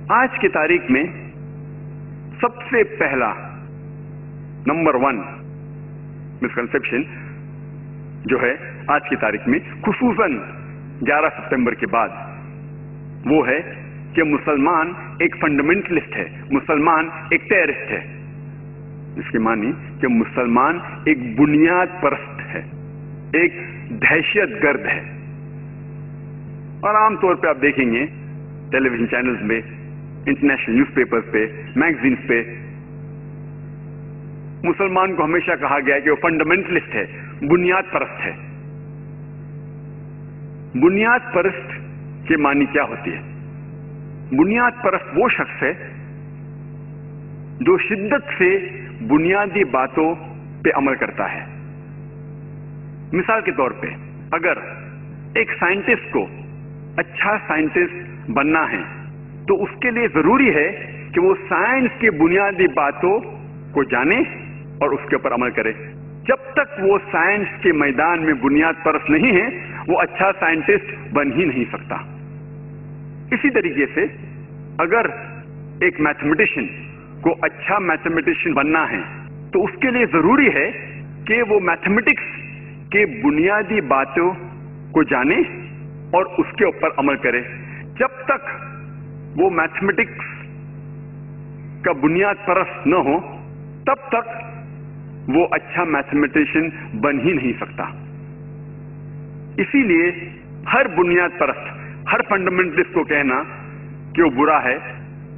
आज की तारीख में सबसे पहला नंबर 1 मिसकंसेप्शन जो है आज की तारीख में, खुसूसन 11 सितंबर के बाद, वो है कि मुसलमान एक फंडामेंटलिस्ट है, मुसलमान एक टेररिस्ट है। इसकी मानी कि मुसलमान एक बुनियाद परस्त है, एक दहशतगर्द है। और आमतौर पे आप देखेंगे टेलीविजन चैनल्स में, इंटरनेशनल न्यूज़पेपर्स पे, मैगजीन्स पे, मुसलमान को हमेशा कहा गया है कि वो फंडामेंटलिस्ट है, बुनियाद परस्त है। बुनियाद परस्त की मानी क्या होती है? बुनियाद परस्त वो शख्स है जो शिद्दत से बुनियादी बातों पे अमल करता है। मिसाल के तौर पे, अगर एक साइंटिस्ट को अच्छा साइंटिस्ट बनना है तो उसके लिए जरूरी है कि वो साइंस की बुनियादी बातों को जाने और उसके ऊपर अमल करे। जब तक वो साइंस के मैदान में बुनियाद परस्त नहीं है, वो अच्छा साइंटिस्ट बन ही नहीं सकता। इसी तरीके से अगर एक मैथमेटिशियन को अच्छा मैथमेटिशियन बनना है तो उसके लिए जरूरी है कि वो मैथमेटिक्स के बुनियादी बातों को जाने और उसके ऊपर अमल करे। जब तक वो मैथमेटिक्स का बुनियाद परस्त न हो, तब तक वो अच्छा मैथमेटिशियन बन ही नहीं सकता। इसीलिए हर बुनियाद परस्त, हर फंडामेंटलिस्ट को कहना कि वो बुरा है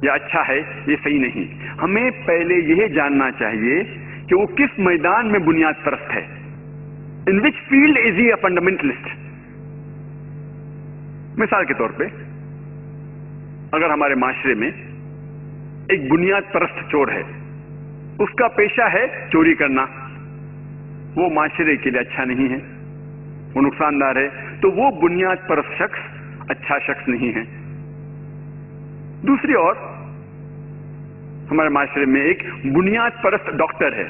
या अच्छा है, ये सही नहीं। हमें पहले यह जानना चाहिए कि वो किस मैदान में बुनियाद परस्त है। In which field is he a fundamentalist? मिसाल के तौर पे, अगर हमारे माशरे में एक बुनियाद परस्त चोर है, उसका पेशा है चोरी करना, वो माशरे के लिए अच्छा नहीं है, वो नुकसानदार है, तो वो बुनियाद परस्त शख्स अच्छा शख्स नहीं है। दूसरी ओर हमारे माशरे में एक बुनियाद परस्त डॉक्टर है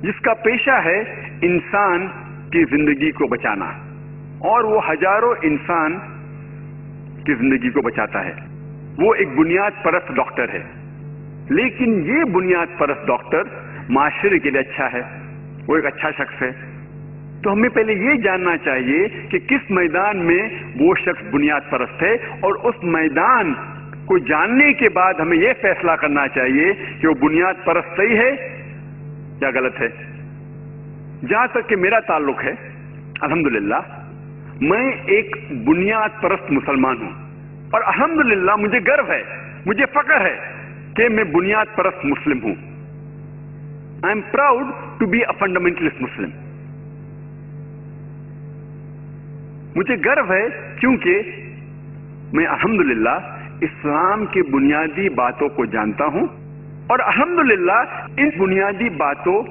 जिसका पेशा है इंसान की जिंदगी को बचाना, और वो हजारों इंसान की जिंदगी को बचाता है। वो एक बुनियाद परस्त डॉक्टर है, लेकिन ये बुनियाद परस्त डॉक्टर माशरे के लिए अच्छा है, वो एक अच्छा शख्स है। तो हमें पहले ये जानना चाहिए कि किस मैदान में वो शख्स बुनियाद परस्त है, और उस मैदान को जानने के बाद हमें यह फैसला करना चाहिए कि वो बुनियाद परस्त सही है या गलत है। जहां तक कि मेरा ताल्लुक है, अल्हम्दुलिल्लाह मैं एक बुनियाद परस्त मुसलमान हूं, और अल्हम्दुलिल्लाह मुझे गर्व है, मुझे फख्र है कि मैं बुनियाद परस्त मुस्लिम हूं। I am proud to be a fundamentalist Muslim. मुझे गर्व है क्योंकि मैं अल्हम्दुलिल्लाह इस्लाम की बुनियादी बातों को जानता हूं, और अल्हम्दुलिल्लाह इन बुनियादी बातों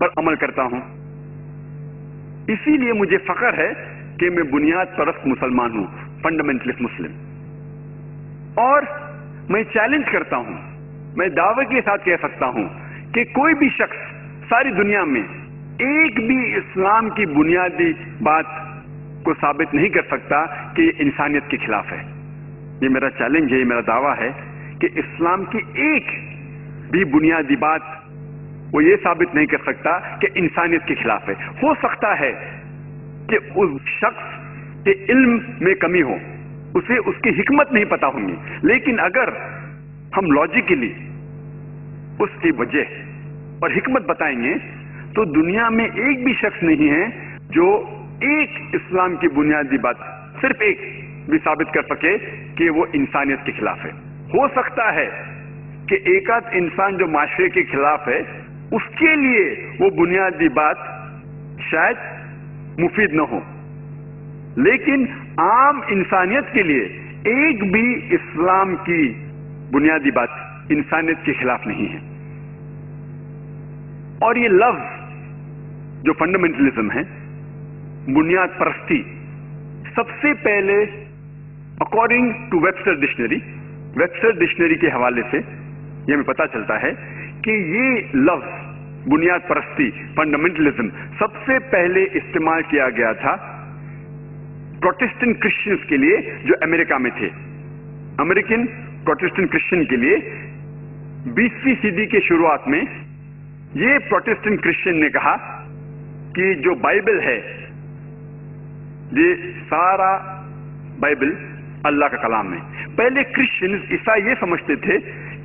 पर अमल करता हूं। इसीलिए मुझे फख्र है कि मैं बुनियाद परस्त मुसलमान हूं, फंडामेंटलिस्ट मुस्लिम। और मैं चैलेंज करता हूं, मैं दावे के साथ कह सकता हूं कि कोई भी शख्स सारी दुनिया में एक भी इस्लाम की बुनियादी बात को साबित नहीं कर सकता कि ये इंसानियत के खिलाफ है। ये मेरा चैलेंज है, ये मेरा दावा है कि इस्लाम की एक भी बुनियादी बात वो ये साबित नहीं कर सकता कि इंसानियत के खिलाफ है। हो सकता है कि उस शख्स के इल्म में कमी हो, उसे उसकी हिकमत नहीं पता होंगी, लेकिन अगर हम लॉजिकली उसकी वजह और हिकमत बताएंगे तो दुनिया में एक भी शख्स नहीं है जो एक इस्लाम की बुनियादी बात, सिर्फ एक भी साबित कर सके कि वो इंसानियत के खिलाफ है। हो सकता है कि एक आध इंसान जो माशरे के खिलाफ है, उसके लिए वो बुनियादी बात शायद मुफीद न हो, लेकिन आम इंसानियत के लिए एक भी इस्लाम की बुनियादी बात इंसानियत के खिलाफ नहीं है। और ये लफ्ज जो फंडामेंटलिज्म है, बुनियाद परस्ती, सबसे पहले अकॉर्डिंग टू वेबस्टर डिक्शनरी के हवाले से ये हमें पता चलता है कि ये लफ्ज बुनियाद परस्ती, फंडामेंटलिज्म, सबसे पहले इस्तेमाल किया गया था प्रोटेस्टेंट क्रिश्चियंस के लिए जो अमेरिका में थे, अमेरिकन प्रोटेस्टेंट क्रिश्चियन के लिए 20वीं सदी के शुरुआत में ये प्रोटेस्टेंट क्रिश्चियन ने कहा कि जो बाइबल है, ये सारा बाइबल अल्लाह का कलाम है। पहले क्रिश्चियंस ईसाई ये समझते थे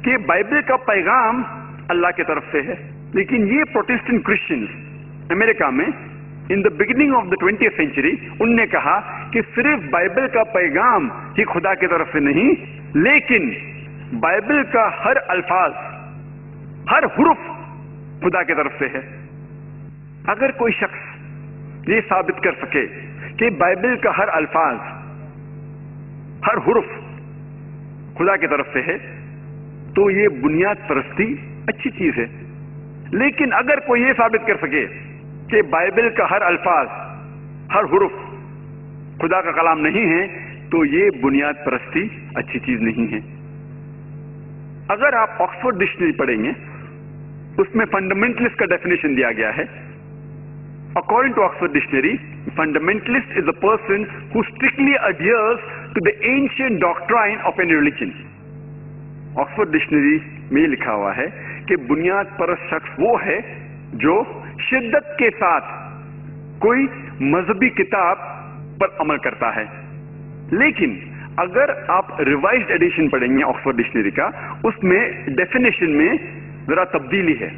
कि बाइबल का पैगाम अल्लाह की तरफ से है, लेकिन ये प्रोटेस्टेंट क्रिश्चियंस अमेरिका में in the beginning of the 20th century उनने कहा कि सिर्फ बाइबल का पैगाम ही खुदा की तरफ से नहीं, लेकिन बाइबल का हर अल्फाज, हर हुर्फ खुदा की तरफ से है। अगर कोई शख्स ये साबित कर सके कि बाइबल का हर अल्फाज, हर हुर्फ खुदा की तरफ से है, तो ये बुनियाद परस्ती अच्छी चीज है। लेकिन अगर कोई ये साबित कर सके कि बाइबल का हर अल्फाज, हर हुर्फ खुदा का कलाम नहीं है, तो ये बुनियाद परस्ती अच्छी चीज नहीं है। अगर आप ऑक्सफोर्ड डिक्शनरी पढ़ेंगे, उसमें फंडामेंटलिस्ट का डेफिनेशन दिया गया है। According to Oxford dictionary, fundamentalist is a person who strictly adheres to the ancient doctrine of an religion. Oxford dictionary में ये लिखा हुआ है कि बुनियाद परस्त शख्स वो है जो शिद्दत के साथ कोई मजहबी किताब पर अमल करता है। लेकिन अगर आप रिवाइज्ड एडिशन पढ़ेंगे ऑक्सफोर्ड डिक्शनरी का, उसमें डेफिनेशन में जरा तब्दीली है।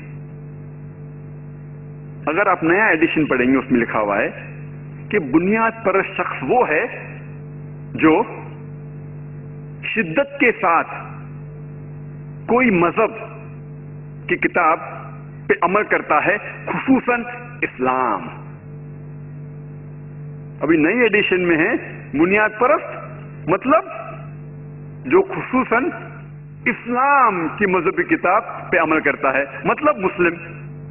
अगर आप नया एडिशन पढ़ेंगे, उसमें लिखा हुआ है कि बुनियाद परस्त शख्स वो है जो शिद्दत के साथ कोई मजहब की किताब पे अमल करता है, खुसूसन इस्लाम। अभी नई एडिशन में है बुनियाद परस्त मतलब जो खुसूसन इस्लाम की मजहबी किताब पे अमल करता है, मतलब मुस्लिम।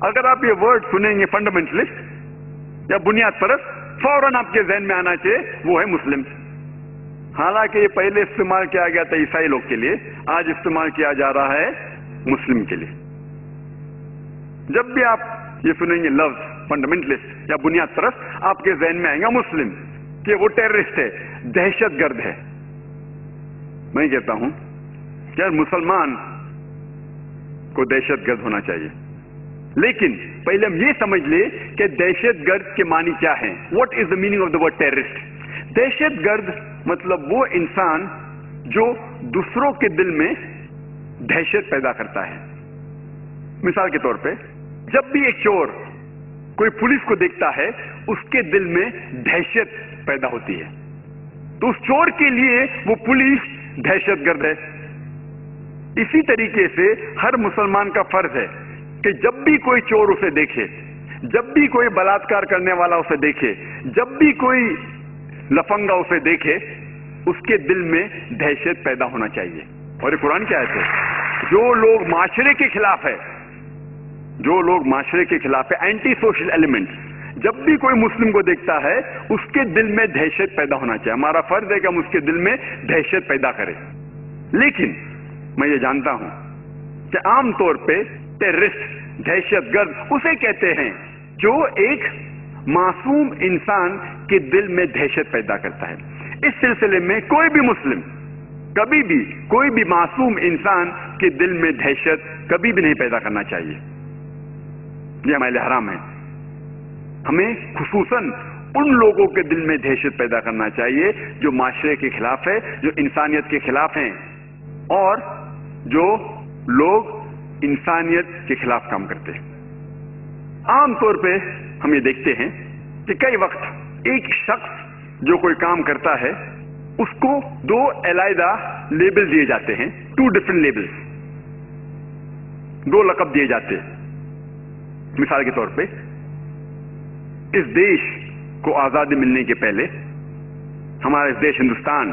अगर आप ये वर्ड सुनेंगे फंडामेंटलिस्ट या बुनियाद परस्त, फौरन आपके जहन में आना चाहिए वो है मुस्लिम। हालांकि ये पहले इस्तेमाल किया गया था ईसाई लोग के लिए, आज इस्तेमाल किया जा रहा है मुस्लिम के लिए। जब भी आप ये सुनेंगे लफ्ज फंडामेंटलिस्ट या बुनियाद परस्त, आपके जहन में आएगा मुस्लिम, कि वो टेररिस्ट है, दहशतगर्द है। मैं कहता हूं कि यार मुसलमान को दहशतगर्द होना चाहिए, लेकिन पहले हम ये समझ ले कि दहशतगर्द के मानी क्या है। What is the meaning of the word terrorist? दहशतगर्द मतलब वो इंसान जो दूसरों के दिल में दहशत पैदा करता है। मिसाल के तौर पे, जब भी एक चोर कोई पुलिस को देखता है, उसके दिल में दहशत पैदा होती है, तो उस चोर के लिए वो पुलिस दहशतगर्द है। इसी तरीके से हर मुसलमान का फर्ज है कि जब भी कोई चोर उसे देखे, जब भी कोई बलात्कार करने वाला उसे देखे, जब भी कोई लफंगा उसे देखे, उसके दिल में दहशत पैदा होना चाहिए। और ये कुरान क्या है? जो लोग माशरे के खिलाफ है, जो लोग माशरे के खिलाफ है, एंटी सोशल एलिमेंट, जब भी कोई मुस्लिम को देखता है, उसके दिल में दहशत पैदा होना चाहिए। हमारा फर्ज है कि हम उसके दिल में दहशत पैदा करें। लेकिन मैं ये जानता हूं कि आमतौर पे टेररिस्ट, दहशतगर्द उसे कहते हैं जो एक मासूम इंसान के दिल में दहशत पैदा करता है। इस सिलसिले में कोई भी मुस्लिम कभी भी कोई भी मासूम इंसान के दिल में दहशत कभी भी नहीं पैदा करना चाहिए। ये हमारे लिए हराम है। हमें खुसूसन उन लोगों के दिल में दहशत पैदा करना चाहिए जो माशरे के खिलाफ है, जो इंसानियत के खिलाफ हैं, और जो लोग इंसानियत के खिलाफ काम करते हैं। आमतौर पे हम ये देखते हैं कि कई वक्त एक शख्स जो कोई काम करता है, उसको दो अलग लेबल दिए जाते हैं, 2 डिफरेंट लेबल्स, 2 लक़ब दिए जाते हैं। मिसाल के तौर पे, इस देश को आजादी मिलने के पहले, हमारा इस देश हिंदुस्तान,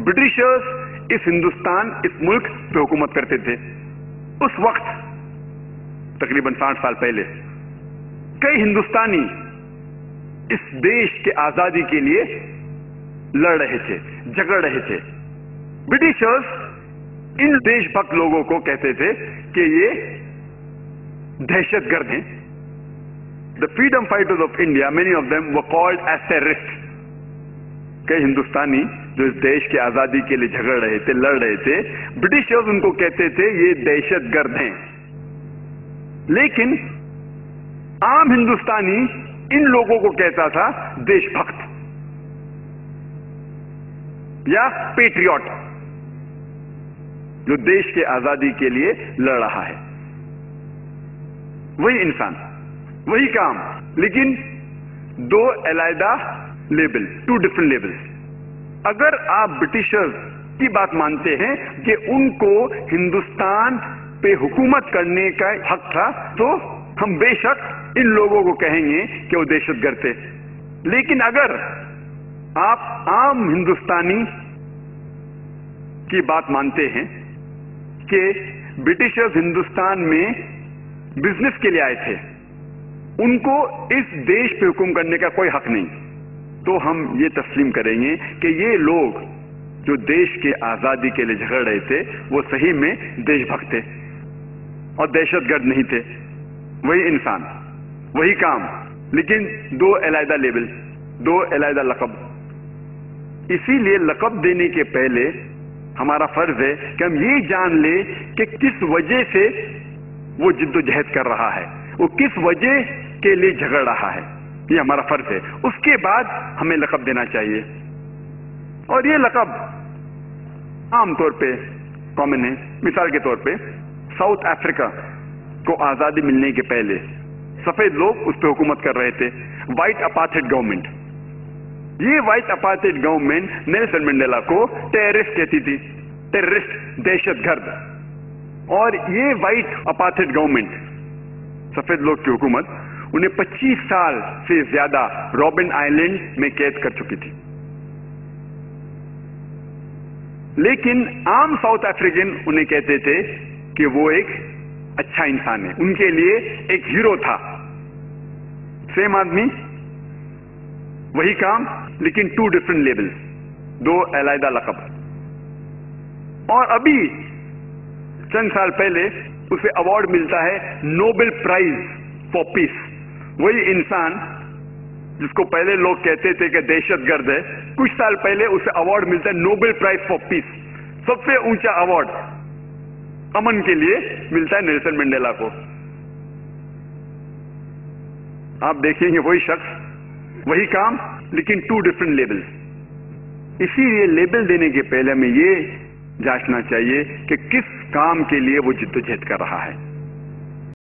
ब्रिटिशर्स इस हिंदुस्तान, इस मुल्क पे हुकूमत करते थे। उस वक्त तकरीबन 60 साल पहले कई हिंदुस्तानी इस देश के आजादी के लिए लड़ रहे थे, झगड़ रहे थे। ब्रिटिशर्स इन देशभक्त लोगों को कहते थे कि ये दहशतगर्द हैं। The freedom fighters of India, many of them were called as terrorist. कई हिंदुस्तानी جو اس دیش کی آزادی کے لیے جھگڑ رہے تھے، لڑ رہے تھے، برٹشرز ان کو کہتے تھے یہ دہشت گرد ہیں. لیکن عام ہندوستانی ان لوگوں کو کہتا تھا دیش بھکت یا پیٹریوٹ، جو دیش کے آزادی کے لیے لڑ رہا ہے. وہی انسان، وہی کام، لیکن دو علیحدہ لیبل، ٹو ڈفرنٹ لیبلز. اگر آپ برٹشرز کی بات مانتے ہیں کہ ان کو ہندوستان پہ حکومت کرنے کا حق تھا، تو ہم بے شک ان لوگوں کو کہیں گے کہ وہ دہشت گرد تھے. لیکن اگر آپ عام ہندوستانی کی بات مانتے ہیں کہ برٹشرز ہندوستان میں بزنس کے لیے آئے تھے، ان کو اس دیش پہ حکم کرنے کا کوئی حق نہیں، تو ہم یہ تسلیم کریں گے کہ یہ لوگ جو دیش کے آزادی کے لیے جھگڑ رہے تھے وہ صحیح میں دیش بھکت تھے اور دہشت گرد نہیں تھے. وہی انسان، وہی کام، لیکن دو علیحدہ لیبل، دو علیحدہ لقب. اسی لیے لقب دینے کے پہلے ہمارا فرض ہے کہ ہم یہ جان لیں کہ کس وجہ سے وہ جد و جہد کر رہا ہے، وہ کس وجہ کے لیے جھگڑ رہا ہے. یہ ہمارا فرض ہے. اس کے بعد ہمیں لقب دینا چاہیے. اور یہ لقب عام طور پہ کامن ہے. مثال کے طور پہ ساؤتھ افریقہ کو آزادی ملنے کے پہلے سفید لوگ اس پہ حکومت کر رہے تھے، وائٹ اپارتھائڈ گورنمنٹ. یہ وائٹ اپارتھائڈ گورنمنٹ نیلسن منڈیلا کو ٹیررسٹ کہتی تھی، ٹیررسٹ، دہشت گرد. اور یہ وائٹ اپارتھائڈ گورنمنٹ، سفید لوگ کی حکومت، انہیں 25 سال سے زیادہ رابن آئلینڈ میں قید کر چکی تھی. لیکن عام ساؤتھ افریقن انہیں کہتے تھے کہ وہ ایک اچھا انسان ہے، ان کے لیے ایک ہیرو تھا. سیم آدمی، وہی کام، لیکن ٹو ڈفرنٹ لیبل، دو علیحدہ لقب. اور ابھی چند سال پہلے اسے ایوارڈ ملتا ہے نوبل پرائز فار پیس. وہی انسان جس کو پہلے لوگ کہتے تھے کہ دہشت گرد ہے، کچھ سال پہلے اسے ایوارڈ ملتا ہے نوبل پرائز فار پیس. سب سے اونچا ایوارڈ امن کے لیے ملتا ہے نیلسن منڈیلا کو. آپ دیکھیں گے وہی شخص، وہی کام، لیکن ٹو ڈفرنٹ لیبل. اسی لیے لیبل دینے کے پہلے ہمیں یہ جانچنا چاہیے کہ کس کام کے لیے وہ جدوجہد کر رہا ہے.